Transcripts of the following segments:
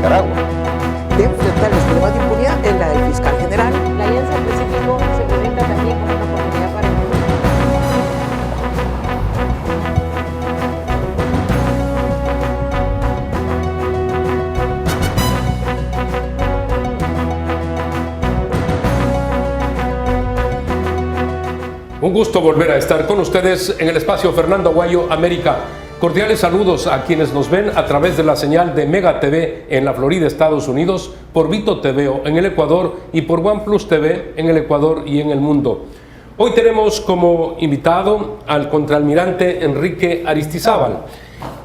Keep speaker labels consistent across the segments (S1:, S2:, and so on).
S1: Nicaragua.
S2: De enfrentar los problemas de impunidad en la del fiscal general.
S3: La Alianza del Pacífico se presenta también como una oportunidad para el mundo.
S4: Un gusto volver a estar con ustedes en el espacio Fernando Aguayo América. Cordiales saludos a quienes nos ven a través de la señal de Mega TV en la Florida, Estados Unidos, por Vito TV en el Ecuador y por OnePlus TV en el Ecuador y en el mundo. Hoy tenemos como invitado al contraalmirante Enrique Aristizábal.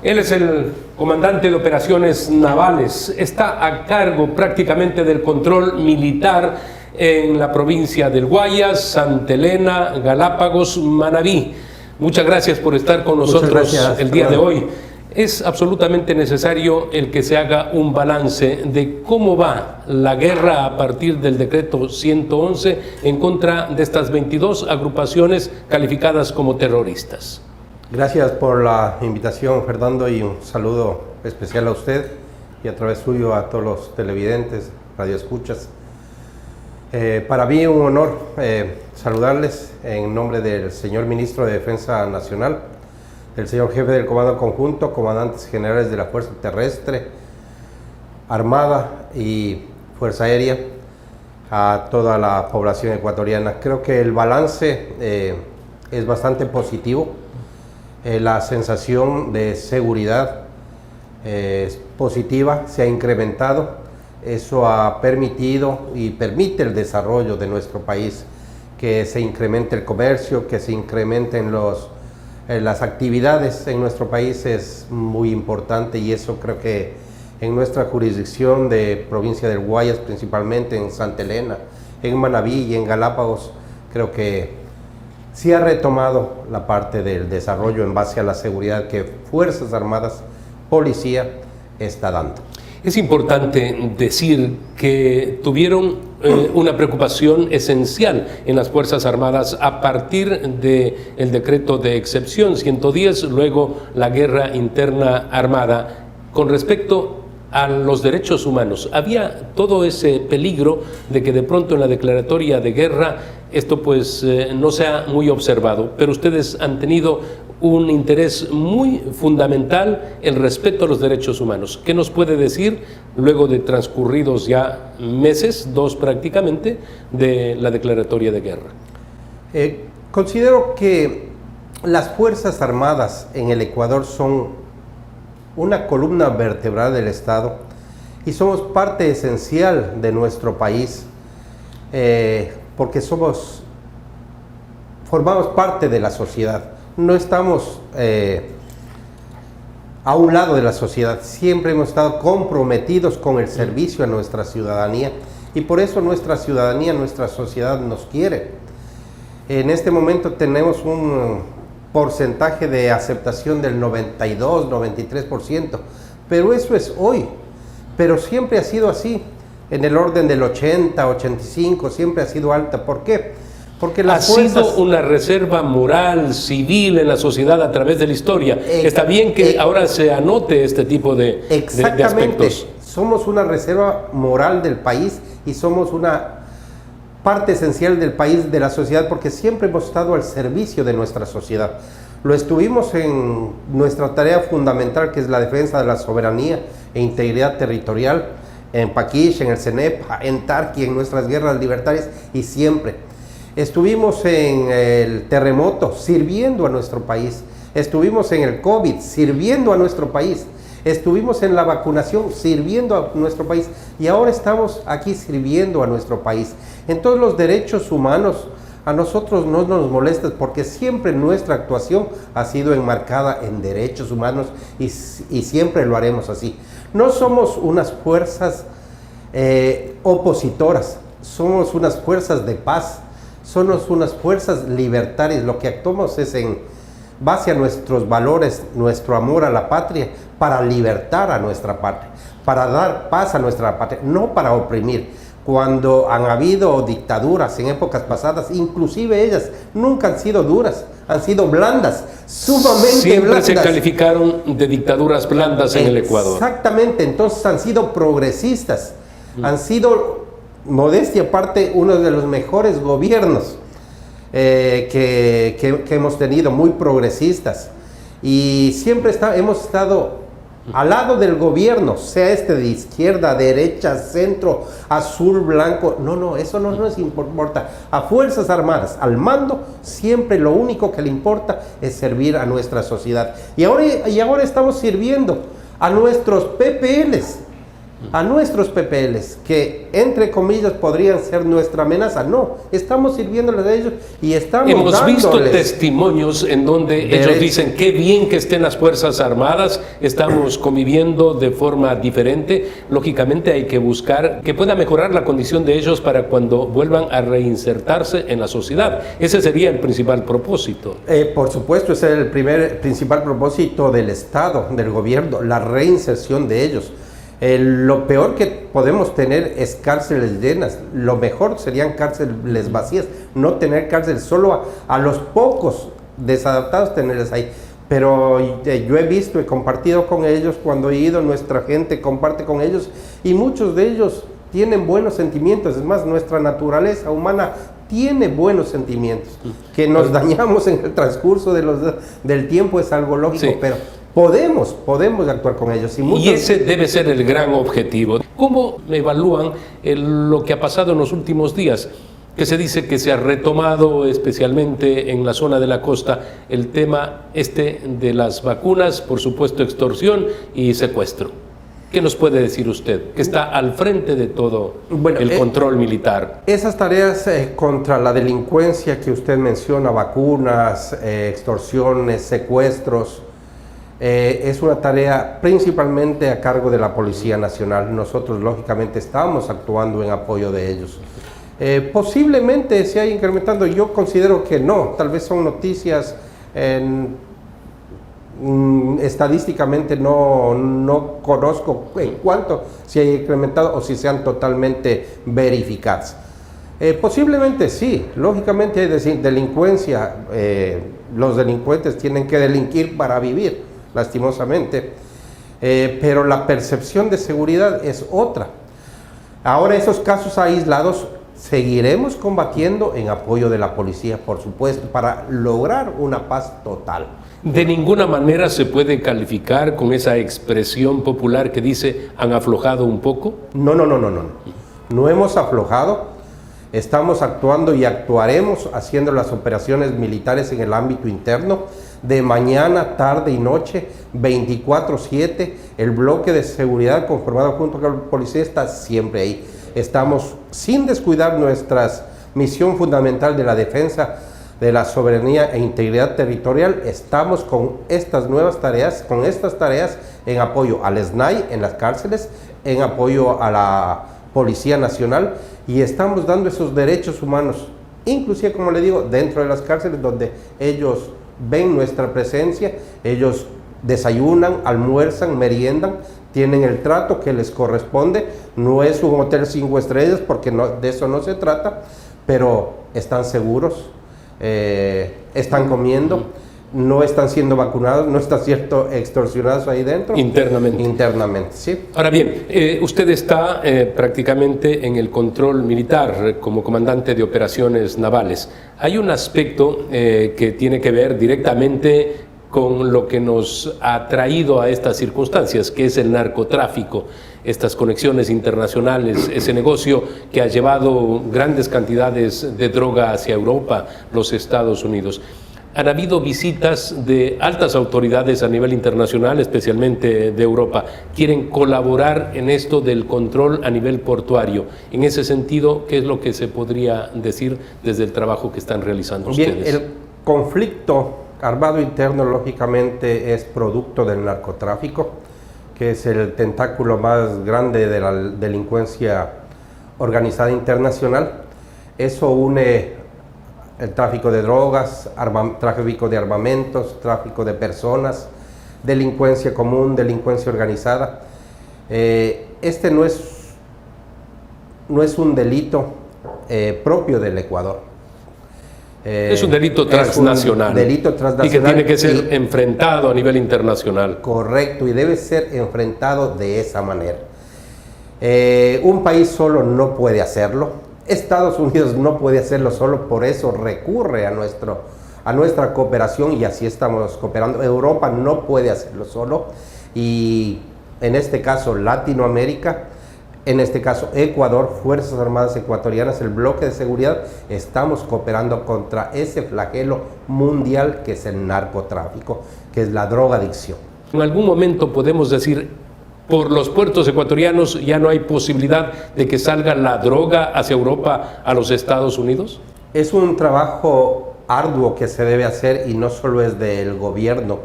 S4: Él es el comandante de operaciones navales, está a cargo prácticamente del control militar en la provincia del Guayas, Santa Elena, Galápagos, Manabí. Muchas gracias por estar con nosotros el día de hoy. Es absolutamente necesario el que se haga un balance de cómo va la guerra a partir del decreto 111 en contra de estas 22 agrupaciones calificadas como terroristas.
S1: Gracias por la invitación, Fernando, y un saludo especial a usted y a través suyo a todos los televidentes, radioescuchas. Para mí un honor saludarles en nombre del señor Ministro de Defensa Nacional, del señor Jefe del Comando Conjunto, comandantes generales de la Fuerza Terrestre, Armada y Fuerza Aérea, a toda la población ecuatoriana. Creo que el balance es bastante positivo, la sensación de seguridad es positiva, se ha incrementado. Eso ha permitido y permite el desarrollo de nuestro país, que se incremente el comercio, que se incrementen las actividades en nuestro país es muy importante, y eso creo que en nuestra jurisdicción de provincia del Guayas, principalmente en Santa Elena, en Manabí y en Galápagos, creo que sí ha retomado la parte del desarrollo en base a la seguridad que Fuerzas Armadas, Policía está dando.
S4: Es importante decir que tuvieron una preocupación esencial en las Fuerzas Armadas a partir del decreto de excepción 110, luego la guerra interna armada, con respecto a los derechos humanos. Había todo ese peligro de que de pronto en la declaratoria de guerra esto pues no sea muy observado, pero ustedes han tenido un interés muy fundamental, el respeto a los derechos humanos. ¿Qué nos puede decir luego de transcurridos ya meses, 2 prácticamente, de la declaratoria de guerra?
S1: Considero que las Fuerzas Armadas en el Ecuador son una columna vertebral del Estado y somos parte esencial de nuestro país, porque formamos parte de la sociedad. No estamos a un lado de la sociedad, siempre hemos estado comprometidos con el servicio a nuestra ciudadanía, y por eso nuestra ciudadanía, nuestra sociedad nos quiere. En este momento tenemos un porcentaje de aceptación del 92, 93%, pero eso es hoy, pero siempre ha sido así, en el orden del 80, 85, siempre ha sido alta. ¿Por qué? Porque
S4: ha sido una reserva moral, civil en la sociedad a través de la historia. Está bien que ahora se anote este tipo de aspectos.
S1: Somos una reserva moral del país y somos una parte esencial del país, de la sociedad, porque siempre hemos estado al servicio de nuestra sociedad. Lo estuvimos en nuestra tarea fundamental, que es la defensa de la soberanía e integridad territorial, en Paquish, en el CENEP, en Tarqui, en nuestras guerras libertarias, y siempre. Estuvimos en el terremoto sirviendo a nuestro país, estuvimos en el COVID sirviendo a nuestro país, estuvimos en la vacunación sirviendo a nuestro país, y ahora estamos aquí sirviendo a nuestro país. Entonces los derechos humanos a nosotros no nos molestan, porque siempre nuestra actuación ha sido enmarcada en derechos humanos, y siempre lo haremos así. No somos unas fuerzas opositoras, somos unas fuerzas de paz, somos unas fuerzas libertarias. Lo que actuamos es en base a nuestros valores, nuestro amor a la patria, para libertar a nuestra patria, para dar paz a nuestra patria, no para oprimir, Cuando han habido dictaduras en épocas pasadas, inclusive ellas nunca han sido duras, han sido blandas, sumamente
S4: Siempre
S1: blandas.
S4: se calificaron de dictaduras blandas en el Ecuador.
S1: Exactamente, entonces han sido progresistas, han sido, modestia aparte, uno de los mejores gobiernos que hemos tenido, muy progresistas. Y siempre hemos estado al lado del gobierno, sea este de izquierda, derecha, centro, azul, blanco. No, eso no nos importa. A Fuerzas Armadas, al mando, siempre lo único que le importa es servir a nuestra sociedad. Y ahora estamos sirviendo a nuestros PPLs, que entre comillas podrían ser nuestra amenaza. No, estamos sirviéndoles a ellos y estamos
S4: Hemos visto
S1: dándoles
S4: testimonios en donde ellos dicen qué bien que estén las Fuerzas Armadas, estamos conviviendo de forma diferente. Lógicamente hay que buscar que pueda mejorar la condición de ellos para cuando vuelvan a reinsertarse en la sociedad. Ese sería el principal propósito.
S1: Por supuesto, ese es el principal propósito del Estado, del gobierno, la reinserción de ellos. Lo peor que podemos tener es cárceles llenas, lo mejor serían cárceles vacías, no tener cárceles, solo a los pocos desadaptados tenerles ahí. Pero yo he visto, he compartido con ellos, cuando he ido, nuestra gente comparte con ellos y muchos de ellos tienen buenos sentimientos. Es más, nuestra naturaleza humana tiene buenos sentimientos. Que nos dañamos en el transcurso del tiempo es algo lógico, sí. Pero podemos actuar con ellos.
S4: Y ese debe ser el gran objetivo. ¿Cómo evalúan lo que ha pasado en los últimos días? Que se dice que se ha retomado, especialmente en la zona de la costa, el tema de las vacunas, por supuesto extorsión y secuestro. ¿Qué nos puede decir usted, que está al frente de todo el control militar? Esas tareas contra la delincuencia que usted menciona, vacunas, extorsiones, secuestros, es una tarea principalmente a cargo de la Policía Nacional. Nosotros lógicamente estamos actuando en apoyo de ellos. Posiblemente se haya incrementando, yo considero que no, tal vez son noticias, estadísticamente no conozco en cuánto se haya incrementado o si sean totalmente verificadas. Posiblemente sí, lógicamente hay delincuencia, los delincuentes tienen que delinquir para vivir, lastimosamente, pero la percepción de seguridad es otra. Ahora esos casos aislados seguiremos combatiendo en apoyo de la policía, por supuesto, para lograr una paz total. De ninguna manera se puede calificar con esa expresión popular que dice ¿han aflojado un poco? No hemos aflojado, estamos actuando y actuaremos haciendo las operaciones militares en el ámbito interno, de mañana, tarde y noche, 24/7, el bloque de seguridad conformado junto con la policía está siempre ahí. Estamos sin descuidar nuestra misión fundamental de la defensa de la soberanía e integridad territorial. Estamos con estas nuevas tareas, en apoyo al SNAI en las cárceles, en apoyo a la Policía Nacional, y estamos dando esos derechos humanos, inclusive, como le digo, dentro de las cárceles donde ellos ven nuestra presencia, ellos desayunan, almuerzan, meriendan, tienen el trato que les corresponde. No es un hotel 5 estrellas porque de eso no se trata, pero están seguros, están comiendo, no están siendo vacunados, no están siendo extorsionados ahí dentro. Internamente, sí. Ahora bien, usted está prácticamente en el control militar como comandante de operaciones navales. Hay un aspecto que tiene que ver directamente con lo que nos ha traído a estas circunstancias, que es el narcotráfico, estas conexiones internacionales, ese negocio que ha llevado grandes cantidades de droga hacia Europa, los Estados Unidos. Han habido visitas de altas autoridades a nivel internacional, especialmente de Europa. Quieren colaborar en esto del control a nivel portuario. En ese sentido, ¿qué es lo que se podría decir desde el trabajo que están realizando ustedes? El conflicto armado interno, lógicamente, es producto del narcotráfico, que es el tentáculo más grande de la delincuencia organizada internacional. Eso une el tráfico de drogas, tráfico de armamentos, tráfico de personas, delincuencia común, delincuencia organizada. Este no es
S1: no es un delito propio del Ecuador.
S4: Es un delito transnacional.
S1: Es un delito transnacional.
S4: Y que tiene que ser enfrentado a nivel internacional.
S1: Correcto, y debe ser enfrentado de esa manera. Un país solo no puede hacerlo. Estados Unidos no puede hacerlo solo, por eso recurre a nuestra cooperación y así estamos cooperando. Europa no puede hacerlo solo y en este caso Latinoamérica, en este caso Ecuador, Fuerzas Armadas Ecuatorianas, el bloque de seguridad, estamos cooperando contra ese flagelo mundial que es el narcotráfico, que es la drogadicción.
S4: En algún momento podemos decir, por los puertos ecuatorianos ya no hay posibilidad de que salga la droga hacia Europa, a los Estados Unidos.
S1: Es un trabajo arduo que se debe hacer y no solo es del gobierno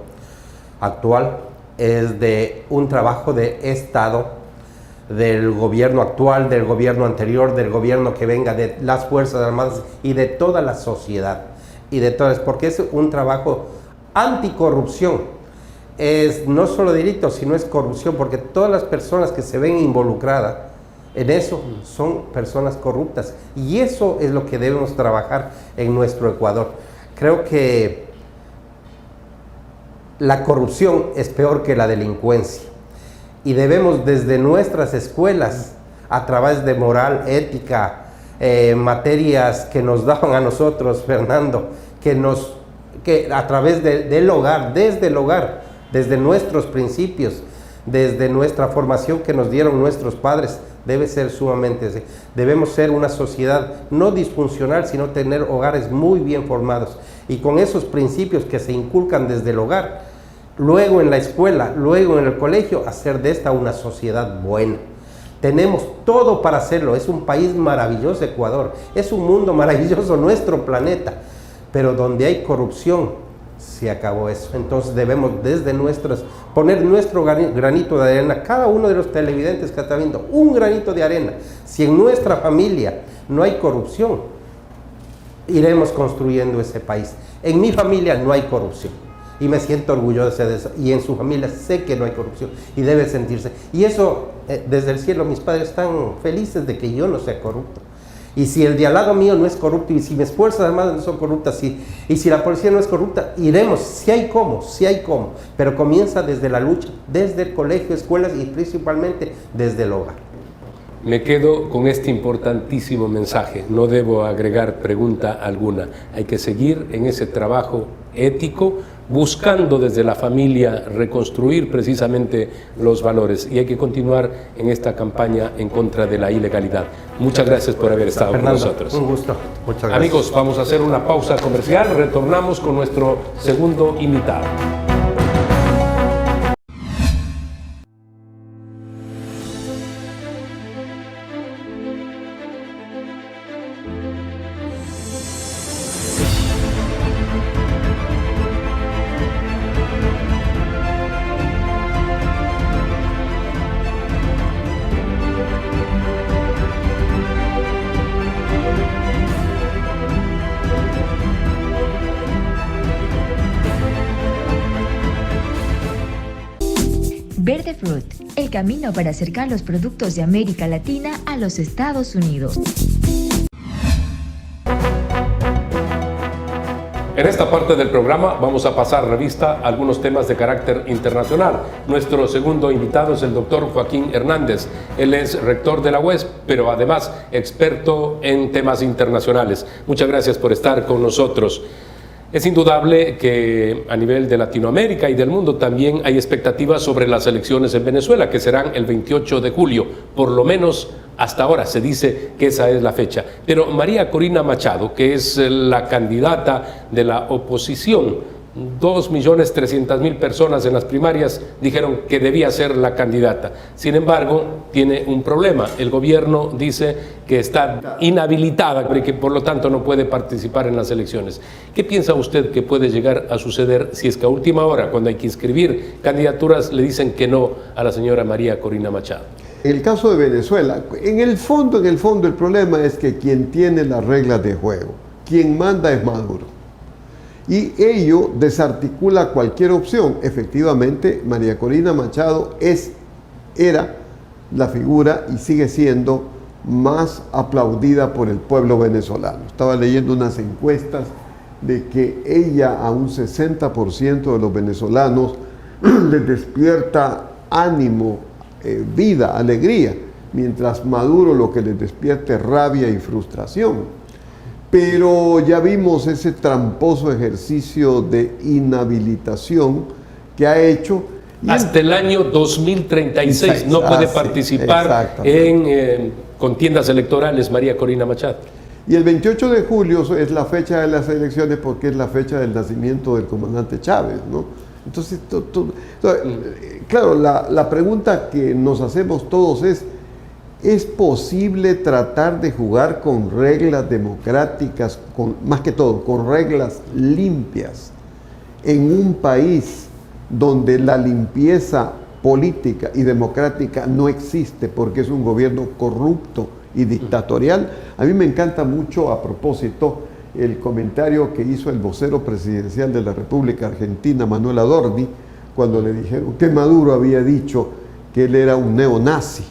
S1: actual, es de un trabajo de Estado, del gobierno actual, del gobierno anterior, del gobierno que venga, de las Fuerzas Armadas y de toda la sociedad y de todas, porque es un trabajo anticorrupción. Es no solo delito, sino es corrupción, porque todas las personas que se ven involucradas en eso son personas corruptas y eso es lo que debemos trabajar en nuestro Ecuador. Creo que la corrupción es peor que la delincuencia y debemos desde nuestras escuelas, a través de moral, ética, materias que nos daban a nosotros, Fernando, que a través del hogar, desde nuestros principios, desde nuestra formación que nos dieron nuestros padres, debe ser sumamente así. Debemos ser una sociedad no disfuncional, sino tener hogares muy bien formados. Y con esos principios que se inculcan desde el hogar, luego en la escuela, luego en el colegio, hacer de esta una sociedad buena. Tenemos todo para hacerlo. Es un país maravilloso, Ecuador. Es un mundo maravilloso, nuestro planeta. Pero donde hay corrupción, se acabó eso. Entonces debemos desde poner nuestro granito de arena, cada uno de los televidentes que está viendo, un granito de arena. Si en nuestra familia no hay corrupción, iremos construyendo ese país. En mi familia no hay corrupción y me siento orgulloso de eso, y en su familia sé que no hay corrupción y debe sentirse. Y eso, desde el cielo, mis padres están felices de que yo no sea corrupto. Y si el de al lado mío no es corrupto, y si mis Fuerzas Armadas no son corruptas, y si la policía no es corrupta, iremos, si hay cómo, pero comienza desde la lucha, desde el colegio, escuelas y principalmente desde el hogar.
S4: Me quedo con este importantísimo mensaje, no debo agregar pregunta alguna, hay que seguir en ese trabajo ético, buscando desde la familia reconstruir precisamente los valores y hay que continuar en esta campaña en contra de la ilegalidad. Muchas gracias por haber estado
S1: Fernando,
S4: con nosotros.
S1: Un gusto. Muchas gracias.
S4: Amigos, vamos a hacer una pausa comercial, retornamos con nuestro segundo invitado.
S5: Verde Fruit, el camino para acercar los productos de América Latina a los Estados Unidos.
S4: En esta parte del programa vamos a pasar revista a algunos temas de carácter internacional. Nuestro segundo invitado es el doctor Joaquín Hernández. Él es rector de la UES, pero además experto en temas internacionales. Muchas gracias por estar con nosotros. Es indudable que a nivel de Latinoamérica y del mundo también hay expectativas sobre las elecciones en Venezuela, que serán el 28 de julio, por lo menos hasta ahora se dice que esa es la fecha. Pero María Corina Machado, que es la candidata de la oposición, 2.300.000 personas en las primarias dijeron que debía ser la candidata. Sin embargo, tiene un problema. El gobierno dice que está inhabilitada y que por lo tanto no puede participar en las elecciones. ¿Qué piensa usted que puede llegar a suceder si es que a última hora, cuando hay que inscribir candidaturas, le dicen que no a la señora María Corina Machado?
S6: El caso de Venezuela, en el fondo el problema es que quien tiene las reglas de juego, quien manda es Maduro. Y ello desarticula cualquier opción. Efectivamente, María Corina Machado era la figura y sigue siendo más aplaudida por el pueblo venezolano. Estaba leyendo unas encuestas de que ella a un 60% de los venezolanos les despierta ánimo, vida, alegría, mientras Maduro lo que les despierta es rabia y frustración. Pero ya vimos ese tramposo ejercicio de inhabilitación que ha hecho.
S4: Hasta el año 2036 no puede participar en contiendas electorales María Corina Machado.
S6: Y el 28 de julio es la fecha de las elecciones porque es la fecha del nacimiento del comandante Chávez, ¿no? Entonces, claro, la pregunta que nos hacemos todos ¿es posible tratar de jugar con reglas democráticas, más que todo, con reglas limpias, en un país donde la limpieza política y democrática no existe porque es un gobierno corrupto y dictatorial? A mí me encanta mucho, a propósito, el comentario que hizo el vocero presidencial de la República Argentina, Manuel Adorni, cuando le dijeron que Maduro había dicho que él era un neonazi.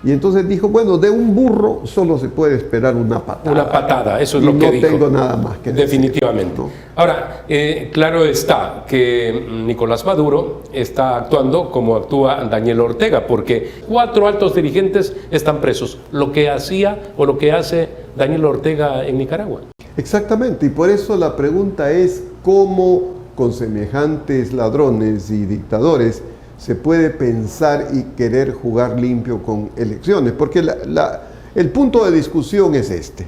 S6: Y entonces dijo, bueno, de un burro solo se puede esperar una patada.
S4: Una patada, eso es lo que dijo.
S6: No tengo nada más que decir.
S4: Definitivamente. ¿No? Ahora, claro está que Nicolás Maduro está actuando como actúa Daniel Ortega, porque 4 altos dirigentes están presos, lo que hacía o lo que hace Daniel Ortega en Nicaragua.
S6: Exactamente, y por eso la pregunta es cómo con semejantes ladrones y dictadores se puede pensar y querer jugar limpio con elecciones, porque el punto de discusión es este.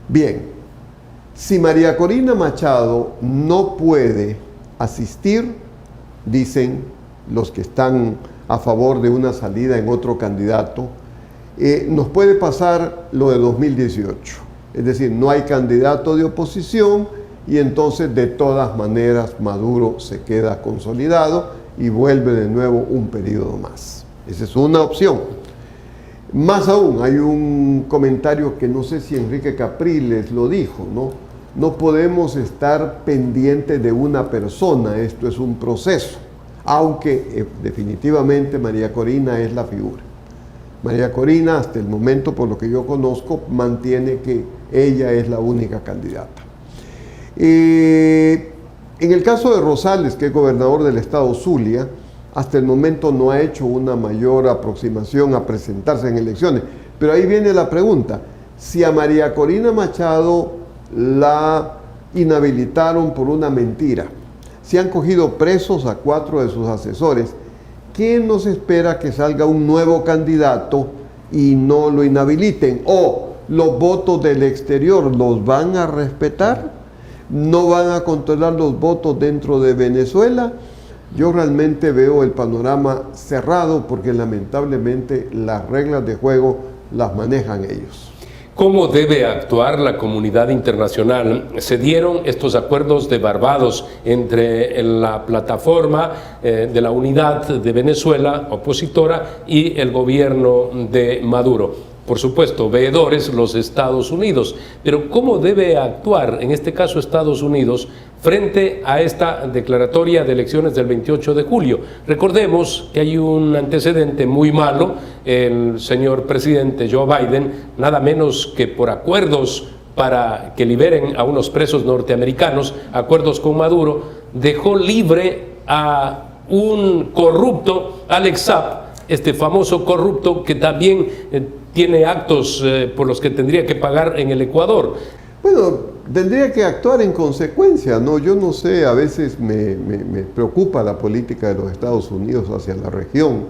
S6: Bien, si María Corina Machado no puede asistir, dicen los que están a favor de una salida en otro candidato, nos puede pasar lo de 2018. Es decir, no hay candidato de oposición y entonces de todas maneras Maduro se queda consolidado y vuelve de nuevo un periodo más. Esa es una opción. Más aún, hay un comentario que no sé si Enrique Capriles lo dijo, ¿no? No podemos estar pendientes de una persona, esto es un proceso, aunque definitivamente María Corina es la figura. María Corina, hasta el momento, por lo que yo conozco, mantiene que ella es la única candidata. En el caso de Rosales, que es gobernador del estado Zulia, hasta el momento no ha hecho una mayor aproximación a presentarse en elecciones. Pero ahí viene la pregunta, si a María Corina Machado la inhabilitaron por una mentira, si han cogido presos a 4 de sus asesores, ¿qué nos espera que salga un nuevo candidato y no lo inhabiliten? ¿O los votos del exterior los van a respetar? ¿No van a controlar los votos dentro de Venezuela? Yo realmente veo el panorama cerrado porque lamentablemente las reglas de juego las manejan ellos.
S4: ¿Cómo debe actuar la comunidad internacional? Se dieron estos acuerdos de Barbados entre la plataforma de la unidad de Venezuela opositora y el gobierno de Maduro. Por supuesto, veedores los Estados Unidos, pero ¿cómo debe actuar, en este caso Estados Unidos, frente a esta declaratoria de elecciones del 28 de julio? Recordemos que hay un antecedente muy malo. El señor presidente Joe Biden, nada menos que por acuerdos para que liberen a unos presos norteamericanos, acuerdos con Maduro, dejó libre a un corrupto, Alex Saab, este famoso corrupto que también tiene actos por los que tendría que pagar en el Ecuador.
S6: Bueno, tendría que actuar en consecuencia, ¿no? Yo no sé, a veces me preocupa la política de los Estados Unidos hacia la región.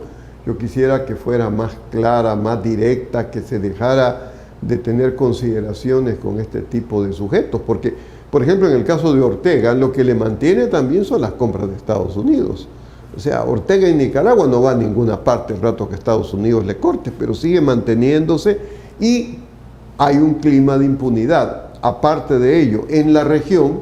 S6: Yo quisiera que fuera más clara, más directa, que se dejara de tener consideraciones con este tipo de sujetos, porque, por ejemplo, en el caso de Ortega, lo que le mantiene también son las compras de Estados Unidos. O sea, Ortega en Nicaragua no va a ninguna parte el rato que Estados Unidos le corte, pero sigue manteniéndose y hay un clima de impunidad. Aparte de ello, en la región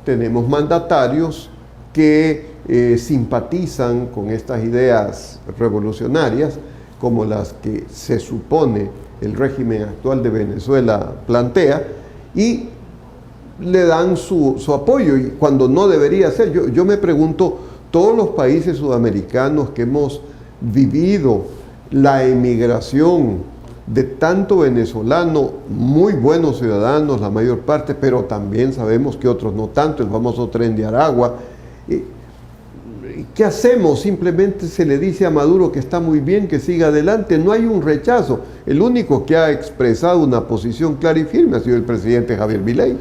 S6: tenemos mandatarios que simpatizan con estas ideas revolucionarias, como las que se supone el régimen actual de Venezuela plantea, y le dan su apoyo, y cuando no debería ser. Yo me pregunto, todos los países sudamericanos que hemos vivido la emigración de tanto venezolano, muy buenos ciudadanos, la mayor parte, pero también sabemos que otros no tanto, el famoso Tren de Aragua. ¿Qué hacemos? Simplemente se le dice a Maduro que está muy bien, que siga adelante, no hay un rechazo. El único que ha expresado una posición clara y firme ha sido el presidente Javier Milei.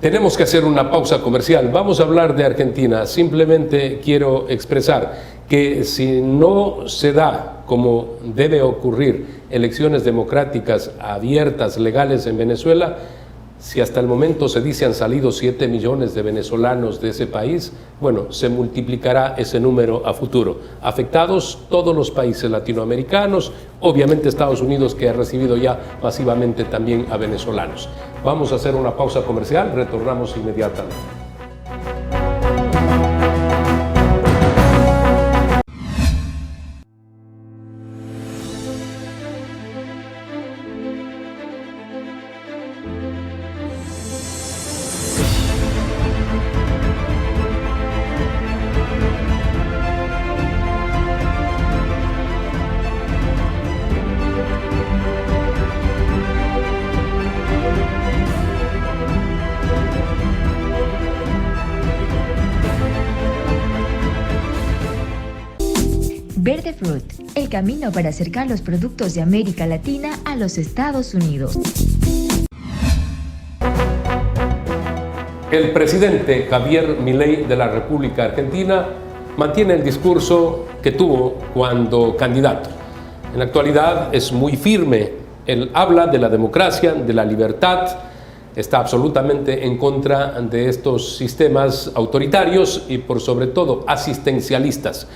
S4: Tenemos que hacer una pausa comercial. Vamos a hablar de Argentina. Simplemente quiero expresar que si no se da como debe ocurrir elecciones democráticas abiertas, legales en Venezuela, si hasta el momento se dice han salido 7 millones de venezolanos de ese país, bueno, se multiplicará ese número a futuro. Afectados todos los países latinoamericanos, obviamente Estados Unidos, que ha recibido ya masivamente también a venezolanos. Vamos a hacer una pausa comercial, retornamos inmediatamente.
S5: Verde Fruit, el camino para acercar los productos de América Latina a los Estados Unidos.
S4: El presidente Javier Milei de la República Argentina mantiene el discurso que tuvo cuando candidato. En la actualidad es muy firme. Él habla de la democracia, de la libertad, está absolutamente en contra de estos sistemas autoritarios y por sobre todo asistencialistas.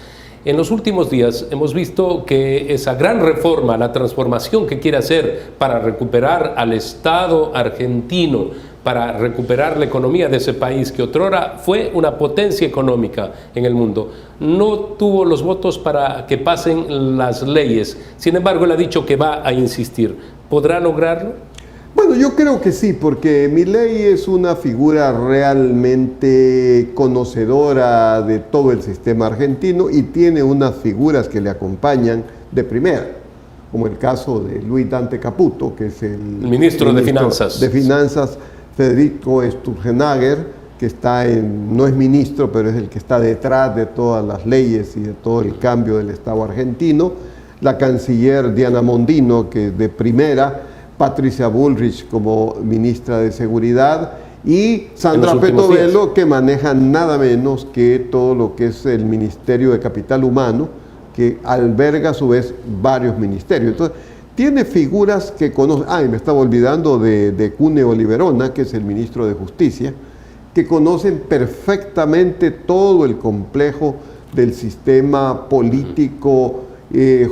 S4: En los últimos días hemos visto que esa gran reforma, la transformación que quiere hacer para recuperar al Estado argentino, para recuperar la economía de ese país que otrora fue una potencia económica en el mundo, no tuvo los votos para que pasen las leyes. Sin embargo, él ha dicho que va a insistir. ¿Podrá lograrlo?
S6: Bueno, yo creo que sí, porque Milei es una figura realmente conocedora de todo el sistema argentino y tiene unas figuras que le acompañan de primera, como el caso de Luis Dante Caputo, que es el
S4: ministro de Finanzas.
S6: Federico Sturzenegger, que no es ministro, pero es el que está detrás de todas las leyes y de todo el cambio del Estado argentino, la canciller Diana Mondino, que de primera, Patricia Bullrich como ministra de Seguridad y Sandra Petovelo, que maneja nada menos que todo lo que es el Ministerio de Capital Humano, que alberga a su vez varios ministerios. Entonces, tiene figuras que conocen, y me estaba olvidando de Cuneo Oliverona, que es el ministro de Justicia, que conocen perfectamente todo el complejo del sistema político,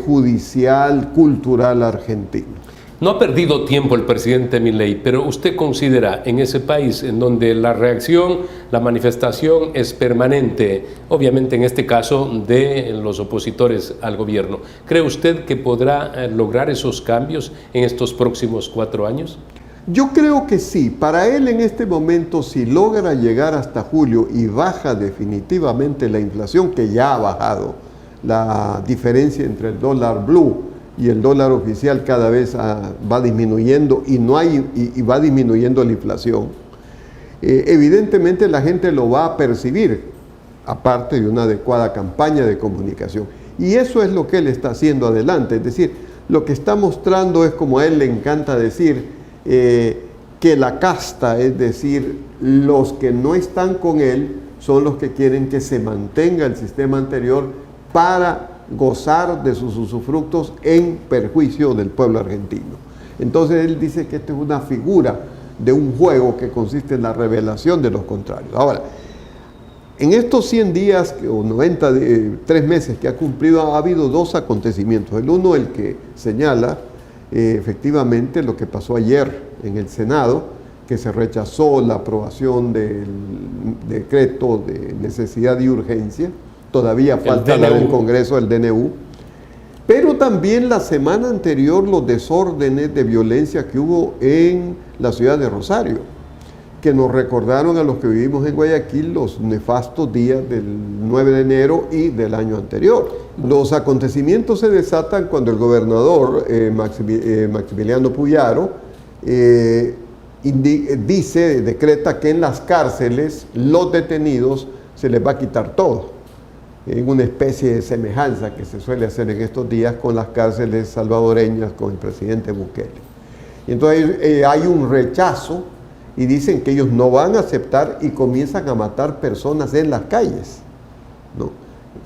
S6: judicial, cultural argentino.
S4: No ha perdido tiempo el presidente Milei, pero usted considera en ese país en donde la reacción, la manifestación es permanente, obviamente en este caso de los opositores al gobierno, ¿cree usted que podrá lograr esos cambios en estos próximos 4 años?
S6: Yo creo que sí. Para él en este momento, si logra llegar hasta julio y baja definitivamente la inflación, que ya ha bajado, la diferencia entre el dólar blue y el dólar oficial cada vez va disminuyendo y va disminuyendo la inflación. Evidentemente la gente lo va a percibir, aparte de una adecuada campaña de comunicación. Y eso es lo que él está haciendo adelante. Es decir, lo que está mostrando es, como a él le encanta decir, que la casta, es decir, los que no están con él, son los que quieren que se mantenga el sistema anterior para gozar de sus usufructos en perjuicio del pueblo argentino. Entonces él dice que esto es una figura de un juego que consiste en la revelación de los contrarios. Ahora, en estos 100 días o 93 meses que ha cumplido, ha habido 2 acontecimientos. El uno, el que señala efectivamente lo que pasó ayer en el Senado, que se rechazó la aprobación del decreto de necesidad y urgencia. Todavía falta la del Congreso, el DNU, pero también la semana anterior los desórdenes de violencia que hubo en la ciudad de Rosario, que nos recordaron a los que vivimos en Guayaquil los nefastos días del 9 de enero y del año anterior. Los acontecimientos se desatan cuando el gobernador Maximiliano Puyaro decreta que en las cárceles los detenidos se les va a quitar todo, en una especie de semejanza que se suele hacer en estos días con las cárceles salvadoreñas con el presidente Bukele. Y entonces hay un rechazo y dicen que ellos no van a aceptar y comienzan a matar personas en las calles, ¿no?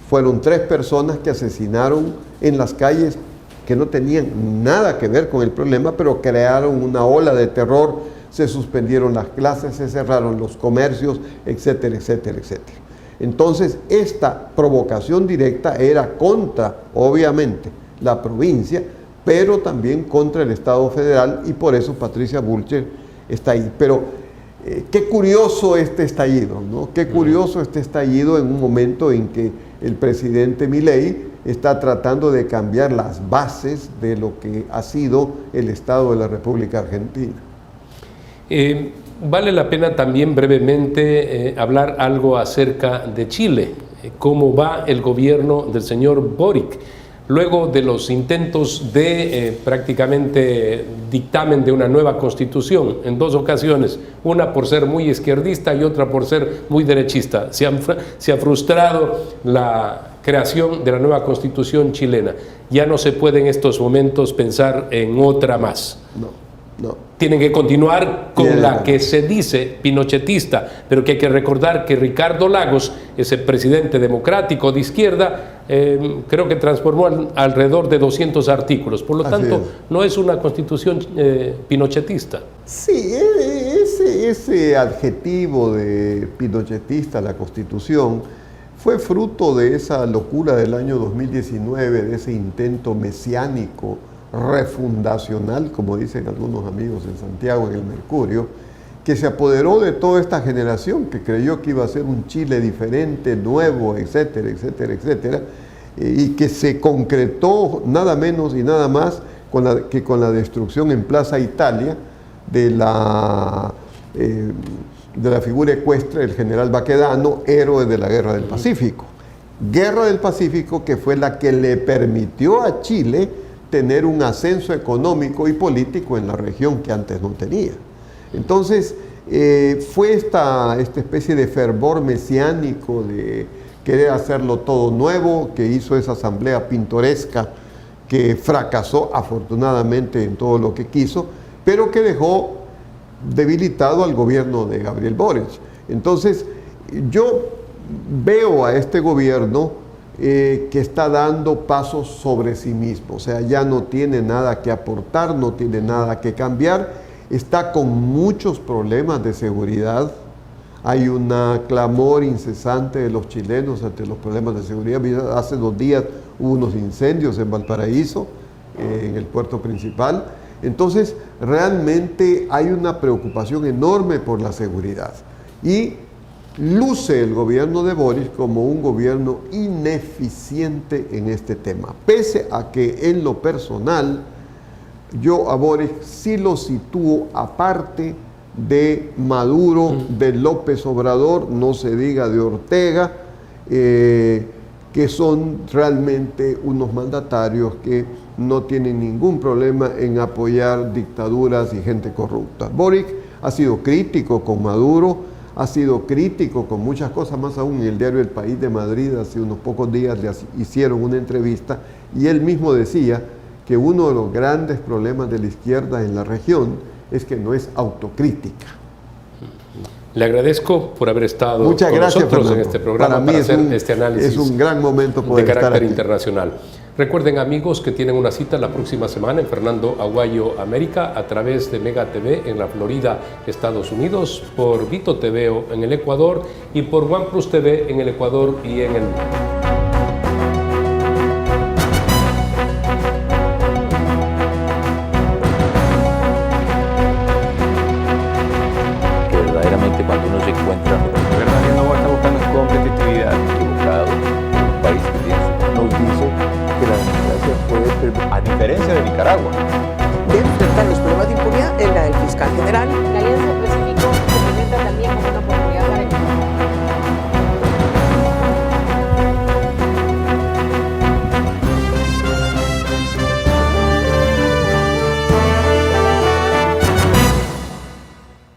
S6: Fueron 3 personas que asesinaron en las calles que no tenían nada que ver con el problema, pero crearon una ola de terror, se suspendieron las clases, se cerraron los comercios, etcétera, etcétera, etcétera. Entonces, esta provocación directa era contra, obviamente, la provincia, pero también contra el Estado federal, y por eso Patricia Bullrich está ahí. Pero qué curioso este estallido, ¿no? Qué curioso este estallido en un momento en que el presidente Milei está tratando de cambiar las bases de lo que ha sido el Estado de la República Argentina.
S4: Vale la pena también brevemente hablar algo acerca de Chile, cómo va el gobierno del señor Boric, luego de los intentos de prácticamente dictamen de una nueva constitución en 2 ocasiones, una por ser muy izquierdista y otra por ser muy derechista. Se ha frustrado la creación de la nueva constitución chilena. Ya no se puede en estos momentos pensar en otra más.
S6: No.
S4: Tienen que continuar con la que se dice pinochetista, pero que hay que recordar que Ricardo Lagos, ese presidente democrático de izquierda, creo que transformó alrededor de 200 artículos. Por lo tanto, no es una constitución pinochetista.
S6: Sí, ese adjetivo de pinochetista, la constitución, fue fruto de esa locura del año 2019, de ese intento mesiánico, refundacional, como dicen algunos amigos en Santiago, en el Mercurio, que se apoderó de toda esta generación que creyó que iba a ser un Chile diferente, nuevo, etcétera, etcétera, etcétera, y que se concretó nada menos y nada más con la destrucción en Plaza Italia de la figura ecuestre del general Baquedano, héroe de la Guerra del Pacífico. Guerra del Pacífico que fue la que le permitió a Chile tener un ascenso económico y político en la región que antes no tenía. Entonces, fue esta especie de fervor mesiánico de querer hacerlo todo nuevo, que hizo esa asamblea pintoresca que fracasó afortunadamente en todo lo que quiso, pero que dejó debilitado al gobierno de Gabriel Boric. Entonces, yo veo a este gobierno que está dando pasos sobre sí mismo, o sea, ya no tiene nada que aportar, no tiene nada que cambiar, está con muchos problemas de seguridad, hay un clamor incesante de los chilenos ante los problemas de seguridad. Hace 2 días hubo unos incendios en Valparaíso, en el puerto principal. Entonces, realmente hay una preocupación enorme por la seguridad. Y luce el gobierno de Boric como un gobierno ineficiente en este tema. Pese a que en lo personal, yo a Boric sí lo sitúo aparte de Maduro, de López Obrador, no se diga de Ortega, que son realmente unos mandatarios que no tienen ningún problema en apoyar dictaduras y gente corrupta. Boric ha sido crítico con Maduro, ha sido crítico con muchas cosas, más aún en el diario El País de Madrid hace unos pocos días le hicieron una entrevista y él mismo decía que uno de los grandes problemas de la izquierda en la región es que no es autocrítica.
S4: Le agradezco por haber estado
S6: Muchas
S4: con
S6: gracias,
S4: nosotros
S6: Fernando.
S4: en este programa para hacer este análisis
S6: es un gran momento poder
S4: de
S6: estar
S4: carácter
S6: aquí.
S4: internacional. Recuerden, amigos, que tienen una cita la próxima semana en Fernando Aguayo América a través de Mega TV en la Florida, Estados Unidos, por Vito TV en el Ecuador y por OnePlus TV en el Ecuador y en el mundo.
S7: Que verdaderamente cuando uno se encuentra, Bernardo no está buscando competitividad, equivocado, un país que nos dice que la democracia puede, a diferencia de Nicaragua,
S2: de enfrentar los problemas de impunidad en la del fiscal general.
S3: La alianza presidencial